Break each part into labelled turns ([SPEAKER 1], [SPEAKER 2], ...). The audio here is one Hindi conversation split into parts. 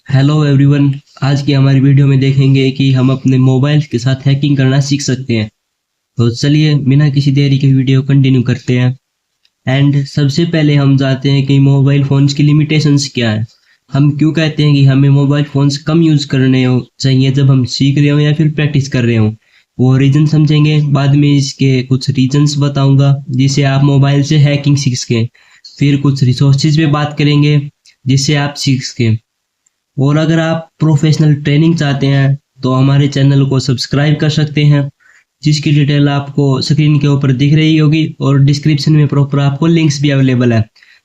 [SPEAKER 1] Hello everyone. आज की हमारी वीडियो में देखेंगे कि हम अपने मोबाइल के साथ हैकिंग करना सीख सकते हैं। तो चलिए बिना किसी देरी के वीडियो कंटिन्यू करते हैं। एंड सबसे पहले हम जानते हैं कि मोबाइल फ़ोन्स की लिमिटेशंस क्या है। हम क्यों कहते हैं कि हमें मोबाइल फ़ोन्स कम यूज़ करने हो चाहिए जब हम सीख रहे हो या फिर प्रैक्टिस कर रहे हो। वो रीज़न समझेंगे, बाद में इसके कुछ रीजंस बताऊंगा जिससे आप मोबाइल से हैकिंग सीख सकें। फिर कुछ रिसोर्सेज पे बात करेंगे जिससे आप सीख सकें। और अगर आप प्रोफेशनल ट्रेनिंग चाहते हैं तो हमारे चैनल को सब्सक्राइब कर सकते हैं, जिसकी डिटेल आपको स्क्रीन के ऊपर दिख रही होगी और डिस्क्रिप्शन में प्रॉपर आपको लिंक्स भी अवेलेबल है।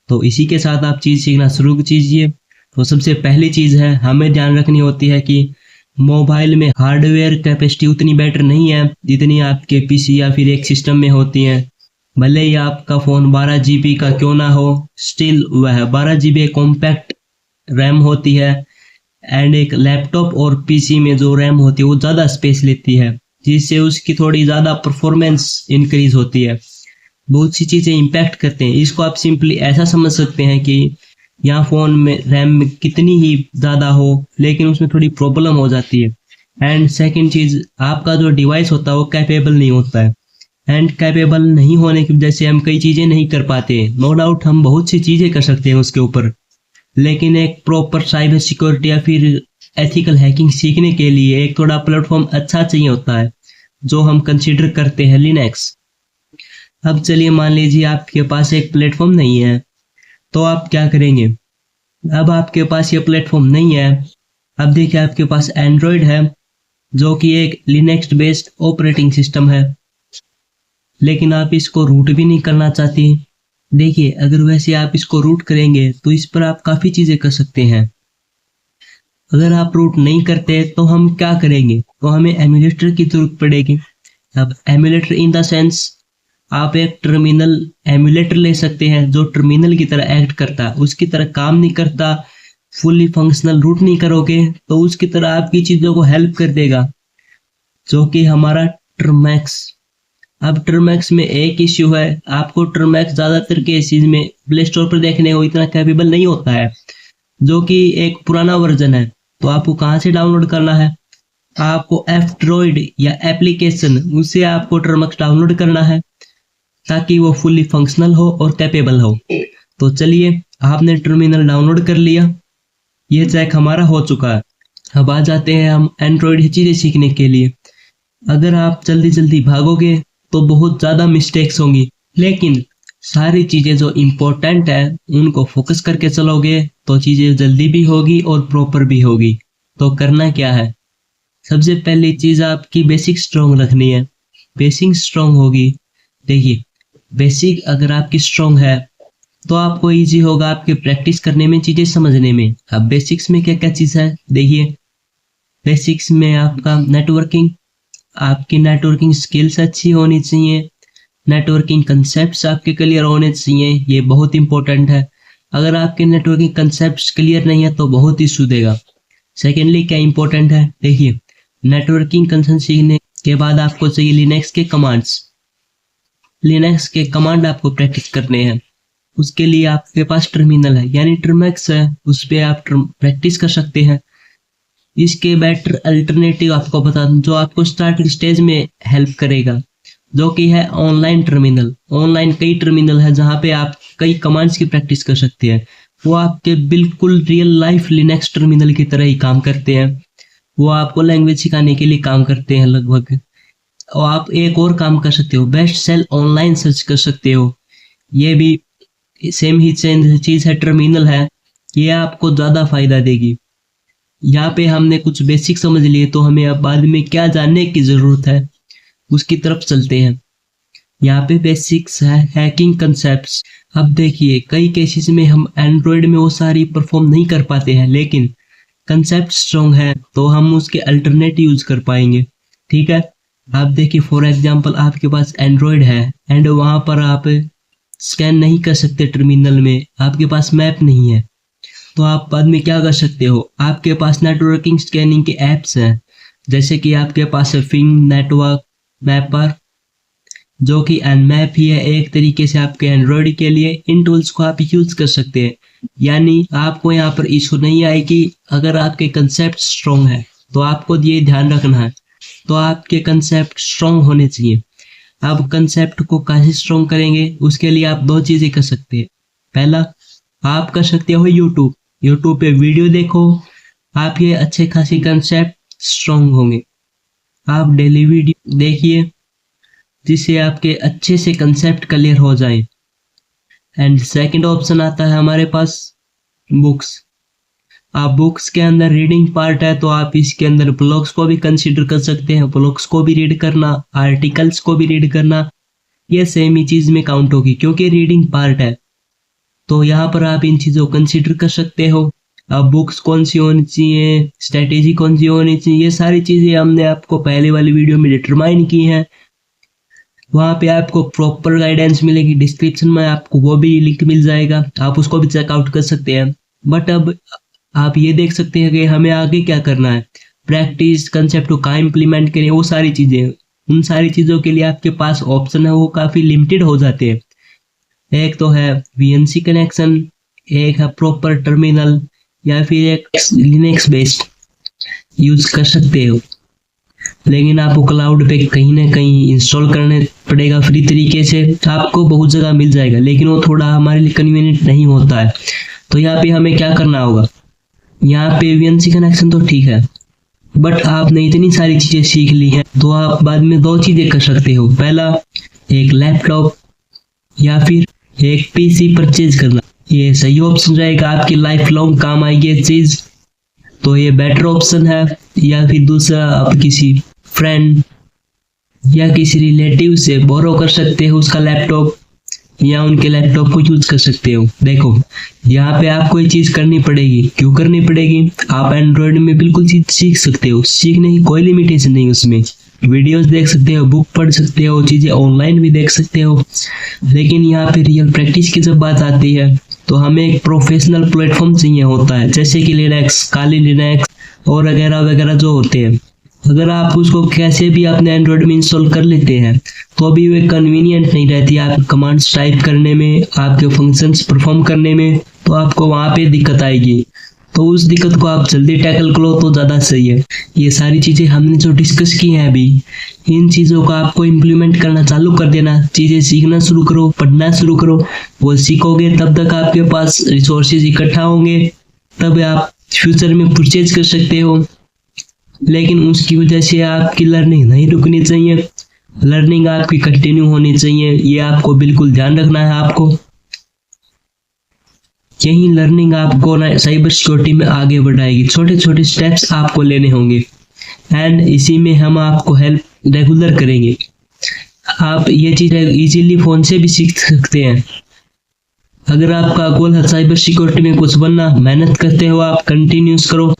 [SPEAKER 1] तो इसी के साथ आप चीज़ सीखना शुरू कीजिए। तो सबसे पहली चीज़ है हमें ध्यान रखनी होती है कि मोबाइल में हार्डवेयर कैपेसिटी उतनी बेटर नहीं है जितनी आपके पीसी या फिर एक सिस्टम में होती है। भले ही आपका फ़ोन 12 जीबी का क्यों ना हो, स्टिल वह 12 जीबी कॉम्पैक्ट रैम होती है। एंड एक लैपटॉप और पीसी में जो रैम होती है वो ज़्यादा स्पेस लेती है, जिससे उसकी थोड़ी ज़्यादा परफॉर्मेंस इंक्रीज होती है। बहुत सी चीज़ें इम्पैक्ट करते हैं। इसको आप सिंपली ऐसा समझ सकते हैं कि यहाँ फ़ोन में रैम में कितनी ही ज़्यादा हो लेकिन उसमें थोड़ी प्रॉब्लम हो जाती है। एंड सेकंड चीज़, आपका जो डिवाइस होता है वो कैपेबल नहीं होता है। एंड कैपेबल नहीं होने की वजह से हम कई चीज़ें नहीं कर पाते। नो डाउट हम बहुत सी चीज़ें कर सकते हैं उसके ऊपर, लेकिन एक प्रॉपर साइबर सिक्योरिटी या फिर एथिकल हैकिंग सीखने के लिए एक थोड़ा प्लेटफॉर्म अच्छा चाहिए होता है, जो हम कंसीडर करते हैं लिनक्स। अब चलिए मान लीजिए आपके पास एक प्लेटफॉर्म नहीं है, तो आप क्या करेंगे। अब आपके पास ये प्लेटफॉर्म नहीं है। अब देखिए आपके पास एंड्रॉयड है जो कि एक लिनक्स बेस्ड ऑपरेटिंग सिस्टम है, लेकिन आप इसको रूट भी नहीं करना चाहती। देखिए अगर वैसे आप इसको रूट करेंगे तो इस पर आप काफ़ी चीज़ें कर सकते हैं। अगर आप रूट नहीं करते तो हम क्या करेंगे, तो हमें एमुलेटर की जरूरत पड़ेगी। अब एमुलेटर इन द सेंस, आप एक टर्मिनल एमुलेटर ले सकते हैं जो टर्मिनल की तरह एक्ट करता है, उसकी तरह काम नहीं करता। फुली फंक्शनल रूट नहीं करोगे तो उसकी तरह आपकी चीज़ों को हेल्प कर देगा, जो कि हमारा टर्मैक्स। अब टर्मैक्स में एक इश्यू है, आपको टर्मैक्स ज़्यादातर केसेस में प्ले स्टोर पर देखने को इतना कैपेबल नहीं होता है, जो कि एक पुराना वर्जन है। तो आपको कहाँ से डाउनलोड करना है, आपको एफ्ट्रॉइड या एप्लीकेशन उससे आपको टर्मक्स डाउनलोड करना है ताकि वो फुली फंक्शनल हो और कैपेबल हो। तो चलिए आपने टर्मिनल डाउनलोड कर लिया, ये चेक हमारा हो चुका है। अब आ जाते हैं हम एंड्रॉइड चीज़ें सीखने के लिए। अगर आप जल्दी जल्दी भागोगे तो बहुत ज़्यादा मिस्टेक्स होंगी, लेकिन सारी चीज़ें जो इम्पोर्टेंट है उनको फोकस करके चलोगे तो चीज़ें जल्दी भी होगी और प्रॉपर भी होगी। तो करना क्या है, सबसे पहली चीज़ आपकी बेसिक स्ट्रॉन्ग रखनी है। बेसिक स्ट्रॉन्ग होगी, देखिए बेसिक अगर आपकी स्ट्रॉन्ग है तो आपको इजी होगा आपके प्रैक्टिस करने में, चीज़ें समझने में। अब बेसिक्स में क्या क्या चीज़ है, देखिए बेसिक्स में आपका नेटवर्किंग, आपकी नेटवर्किंग स्किल्स अच्छी होनी चाहिए। नेटवर्किंग कंसेप्ट्स आपके क्लियर होने चाहिए, ये बहुत इंपॉर्टेंट है। अगर आपके नेटवर्किंग कंसेप्ट्स क्लियर नहीं है तो बहुत इशू देगा। सेकेंडली क्या इंपॉर्टेंट है, देखिए नेटवर्किंग कंसेप्ट सीखने के बाद आपको चाहिए लिनक्स के कमांड्स। लिनक्स के कमांड आपको प्रैक्टिस करने हैं, उसके लिए आपके पास टर्मिनल है यानी टर्मैक्स है, उस पर आप प्रैक्टिस कर सकते हैं। इसके बेटर अल्टरनेटिव आपको बता दूं जो आपको स्टार्टिंग स्टेज में हेल्प करेगा, जो कि है ऑनलाइन टर्मिनल। ऑनलाइन कई टर्मिनल है जहाँ पे आप कई कमांड्स की प्रैक्टिस कर सकते हैं। वो आपके बिल्कुल रियल लाइफ लिनक्स टर्मिनल की तरह ही काम करते हैं। वो आपको लैंग्वेज सिखाने के लिए काम करते हैं लगभग। और आप एक और काम कर सकते हो, बेस्ट सेल ऑनलाइन सर्च कर सकते हो। ये भी सेम ही चीज़ है, टर्मिनल है, ये आपको ज़्यादा फायदा देगी। यहाँ पे हमने कुछ बेसिक समझ लिए, तो हमें अब बाद में क्या जानने की ज़रूरत है उसकी तरफ चलते हैं। यहाँ पे बेसिक्स है हैकिंग कंसेप्ट्स। अब देखिए कई केसेस में हम एंड्रॉयड में वो सारी परफॉर्म नहीं कर पाते हैं, लेकिन कंसेप्ट स्ट्रॉन्ग है तो हम उसके अल्टरनेट यूज कर पाएंगे। ठीक है, आप देखिए फॉर एग्जांपल आपके पास एंड्रॉयड है एंड वहाँ पर आप स्कैन नहीं कर सकते टर्मिनल में, आपके पास मैप नहीं है, तो आप बाद में क्या कर सकते हो, आपके पास नेटवर्किंग स्कैनिंग के ऐप्स हैं, जैसे कि आपके पास है फिंग, नेटवर्क, मैपर। जो कि nmap ही है एक तरीके से आपके एंड्रॉयड के लिए। इन टूल्स को आप यूज कर सकते हैं, यानी आपको यहाँ पर इशू नहीं आएगी। अगर आपके कंसेप्ट स्ट्रॉन्ग है तो आपको ये ध्यान रखना है, तो आपके कंसेप्ट स्ट्रॉन्ग होने चाहिए। अब कंसेप्ट को कैसे स्ट्रॉन्ग करेंगे, उसके लिए आप दो चीजें कर सकते हैं। पहला, आप कर सकते हो यूट्यूब पे वीडियो देखो, आप ये अच्छे खासे कंसेप्ट स्ट्रॉन्ग होंगे। आप डेली वीडियो देखिए जिससे आपके अच्छे से कंसेप्ट क्लियर हो जाए। एंड सेकंड ऑप्शन आता है हमारे पास बुक्स। आप बुक्स के अंदर रीडिंग पार्ट है तो आप इसके अंदर ब्लॉग्स को भी कंसीडर कर सकते हैं। ब्लॉग्स को भी रीड करना, आर्टिकल्स को भी रीड करना, ये सेम ही चीज में काउंट होगी क्योंकि रीडिंग पार्ट है। तो यहाँ पर आप इन चीजों को कंसीडर कर सकते हो। अब बुक्स कौन सी होनी चाहिए, स्ट्रेटेजी कौन सी होनी चाहिए, ये सारी चीजें हमने आपको पहले वाली वीडियो में डिटरमाइन की हैं। वहाँ पे आपको प्रॉपर गाइडेंस मिलेगी, डिस्क्रिप्शन में आपको वो भी लिंक मिल जाएगा, आप उसको भी चेकआउट कर सकते हैं। बट अब आप ये देख सकते हैं कि हमें आगे क्या करना है, प्रैक्टिस, कंसेप्ट को कहाँ इम्प्लीमेंट करें, वो सारी चीजें। उन सारी चीजों के लिए आपके पास ऑप्शन है वो काफी लिमिटेड हो जाते हैं। एक तो है VNC कनेक्शन, एक है प्रॉपर टर्मिनल, या फिर एक लिनक्स बेस्ड यूज कर सकते हो। लेकिन आपको क्लाउड पे कहीं ना कहीं इंस्टॉल करने पड़ेगा फ्री तरीके से। आपको बहुत जगह मिल जाएगा लेकिन वो थोड़ा हमारे लिए कन्वीनियंट नहीं होता है। तो यहाँ पे हमें क्या करना होगा, यहाँ पे VNC कनेक्शन तो ठीक है, बट आपने इतनी सारी चीजें सीख ली हैं तो आप बाद में दो चीजें कर सकते हो। पहला, एक लैपटॉप या फिर एक PC परचेज करना। ये सही ऑप्शन रहेगा, आपकी लाइफ लॉन्ग काम आएगी ये चीज, तो ये बेटर ऑप्शन है। या फिर दूसरा, आप किसी फ्रेंड या किसी रिलेटिव से बोरो कर सकते हो उसका लैपटॉप, या उनके लैपटॉप को यूज कर सकते हो। देखो यहाँ पे आपको ये चीज करनी पड़ेगी। क्यों करनी पड़ेगी, आप एंड्रॉयड में बिल्कुल चीज सीख सकते हो, सीखने की कोई लिमिटेशन नहीं उसमें। वीडियोस देख सकते हो, बुक पढ़ सकते हो, चीजें ऑनलाइन भी देख सकते हो। लेकिन यहाँ पे रियल प्रैक्टिस की जब बात आती है तो हमें एक प्रोफेशनल प्लेटफॉर्म चाहिए होता है, जैसे कि लिनक्स, काली लिनक्स और वगैरह वगैरह जो होते हैं। अगर आप उसको कैसे भी अपने एंड्रॉयड में इंस्टॉल कर लेते हैं तो अभी वे कन्वीनियंट नहीं रहती आप कमांड्स टाइप करने में, आपके फंक्शंस परफॉर्म करने में, तो आपको वहाँ पे दिक्कत आएगी। तो उस दिक्कत को आप जल्दी टैकल करो तो ज़्यादा सही है। ये सारी चीज़ें हमने जो डिस्कस की हैं अभी, इन चीज़ों को आपको इम्प्लीमेंट करना चालू कर देना, चीज़ें सीखना शुरू करो, पढ़ना शुरू करो। वो सीखोगे तब तक आपके पास रिसोर्सेज इकट्ठा होंगे, तब आप फ्यूचर में परचेज कर सकते हो। लेकिन उसकी वजह से आपकी लर्निंग नहीं रुकनी चाहिए, लर्निंग आपकी कंटिन्यू होनी चाहिए। ये आपको बिल्कुल ध्यान रखना है। आपको यही लर्निंग आपको साइबर सिक्योरिटी में आगे बढ़ाएगी। छोटे छोटे स्टेप्स आपको लेने होंगे एंड इसी में हम आपको हेल्प रेगुलर करेंगे। आप ये चीज़ इजीली फ़ोन से भी सीख सकते हैं। अगर आपका गोल है साइबर सिक्योरिटी में कुछ बनना, मेहनत करते हो, आप कंटिन्यूस करो।